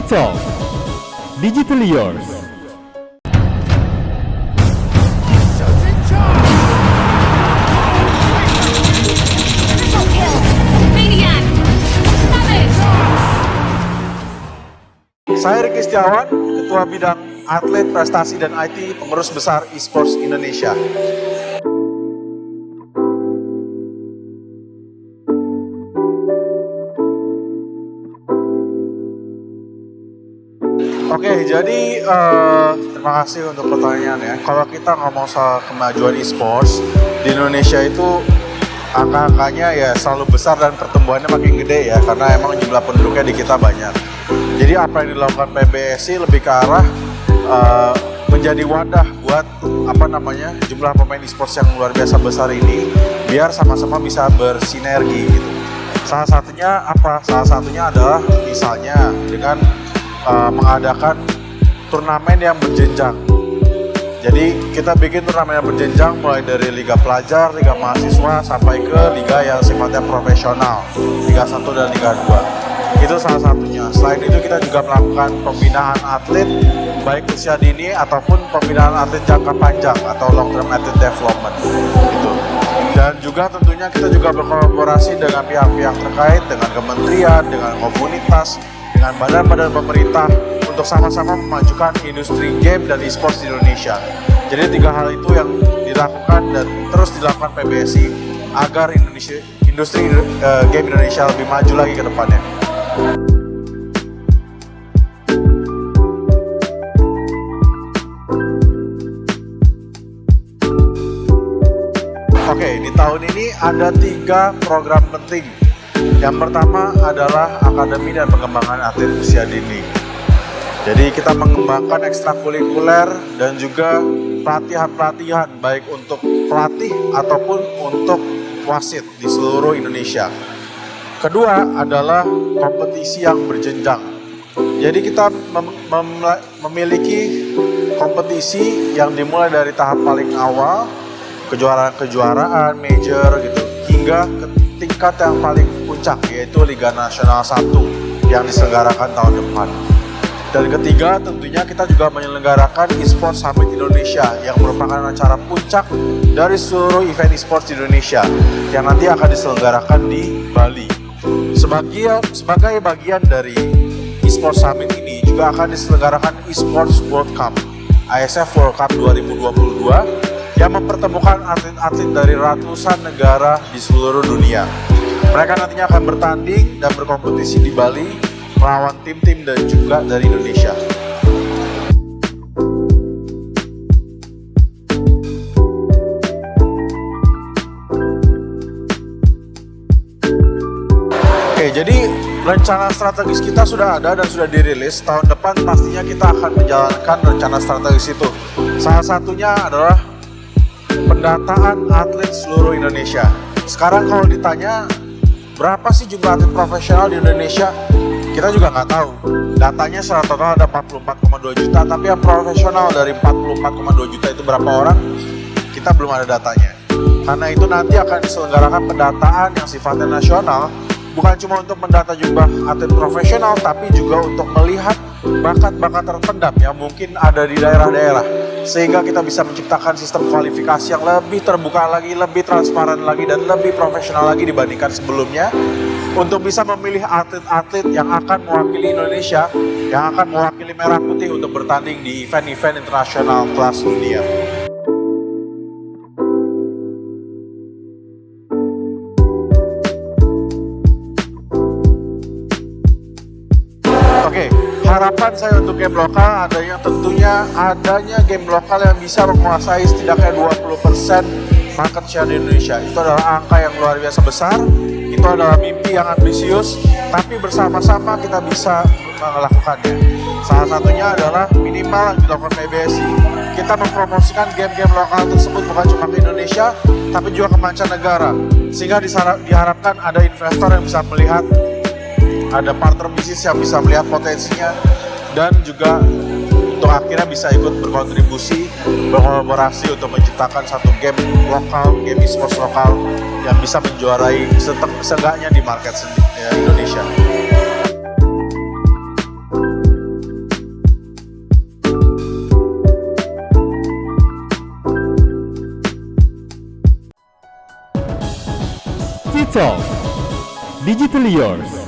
Talk, digitally yours. Saya Riki Setiawan, Ketua Bidang Atlet, Prestasi, dan IT Pengurus Besar Esports Indonesia. Oke, jadi terima kasih untuk pertanyaannya. Kalau kita ngomong soal kemajuan esports di Indonesia itu angka-angkanya ya selalu besar dan pertumbuhannya makin gede ya, karena emang jumlah penduduknya di kita banyak. Jadi apa yang dilakukan PBSI lebih ke arah menjadi wadah buat jumlah pemain esports yang luar biasa besar ini biar sama-sama bisa bersinergi gitu. Salah satunya apa? Salah satunya adalah misalnya dengan mengadakan turnamen yang berjenjang. Jadi kita bikin turnamen yang berjenjang mulai dari liga pelajar, liga mahasiswa sampai ke liga yang sifatnya profesional, Liga 1 dan Liga 2. Itu salah satunya. Selain itu kita juga melakukan pembinaan atlet baik usia dini ataupun pembinaan atlet jangka panjang atau long term athlete development gitu. Dan juga tentunya kita juga berkolaborasi dengan pihak-pihak terkait, dengan kementerian, dengan komunitas, dengan badan-badan pemerintah untuk sama-sama memajukan industri game dan esports di Indonesia. Jadi 3 hal itu yang dilakukan dan terus dilakukan PBSI agar industri game Indonesia lebih maju lagi ke depannya. Oke, di tahun ini ada 3 program penting. Yang pertama adalah Akademi dan Pengembangan Atlet Usia Dini. Jadi kita mengembangkan ekstrakurikuler dan juga pelatihan-pelatihan baik untuk pelatih ataupun untuk wasit di seluruh Indonesia. Kedua adalah kompetisi yang berjenjang. Jadi kita memiliki kompetisi yang dimulai dari tahap paling awal, kejuaraan-kejuaraan, major gitu, hingga ke tingkat yang paling puncak yaitu Liga Nasional 1 yang diselenggarakan tahun depan. Dan ketiga tentunya kita juga menyelenggarakan Esports Summit Indonesia yang merupakan acara puncak dari seluruh event esports di Indonesia yang nanti akan diselenggarakan di Bali. Sebagai bagian dari Esports Summit ini juga akan diselenggarakan Esports World Cup, ISF World Cup 2022 yang mempertemukan atlet-atlet dari ratusan negara di seluruh dunia. Mereka nantinya akan bertanding dan berkompetisi di Bali melawan tim-tim dan juga dari Indonesia. Oke, jadi rencana strategis kita sudah ada dan sudah dirilis. Tahun depan pastinya kita akan menjalankan rencana strategis itu. Salah satunya adalah pendataan atlet seluruh Indonesia. Sekarang kalau ditanya berapa sih jumlah atlet profesional di Indonesia, kita juga nggak tahu. Datanya secara total ada 44,2 juta, tapi yang profesional dari 44,2 juta itu berapa orang, kita belum ada datanya. Karena itu nanti akan diselenggarakan pendataan yang sifatnya nasional, bukan cuma untuk mendata jumlah atlet profesional, tapi juga untuk melihat bakat-bakat terpendam yang mungkin ada di daerah-daerah, sehingga kita bisa menciptakan sistem kualifikasi yang lebih terbuka lagi, lebih transparan lagi, dan lebih profesional lagi dibandingkan sebelumnya, untuk bisa memilih atlet-atlet yang akan mewakili Indonesia, yang akan mewakili Merah Putih untuk bertanding di event-event internasional kelas dunia. Oke, harapan saya untuk game lokal adanya game lokal yang bisa menguasai setidaknya 20% market share di Indonesia. Itu adalah angka yang luar biasa besar, itu adalah mimpi yang ambisius, tapi bersama-sama kita bisa melakukannya. Salah satunya adalah minimal yang dilakukan PBSI, kita mempromosikan game-game lokal tersebut bukan cuma ke Indonesia, tapi juga ke mancanegara, sehingga diharapkan ada investor yang bisa melihat, ada partner bisnis yang bisa melihat potensinya, dan juga untuk akhirnya bisa ikut berkontribusi, berkolaborasi untuk menciptakan satu game lokal, game esports lokal yang bisa menjuarai seenggaknya di market Indonesia. Talk. Digital Yours.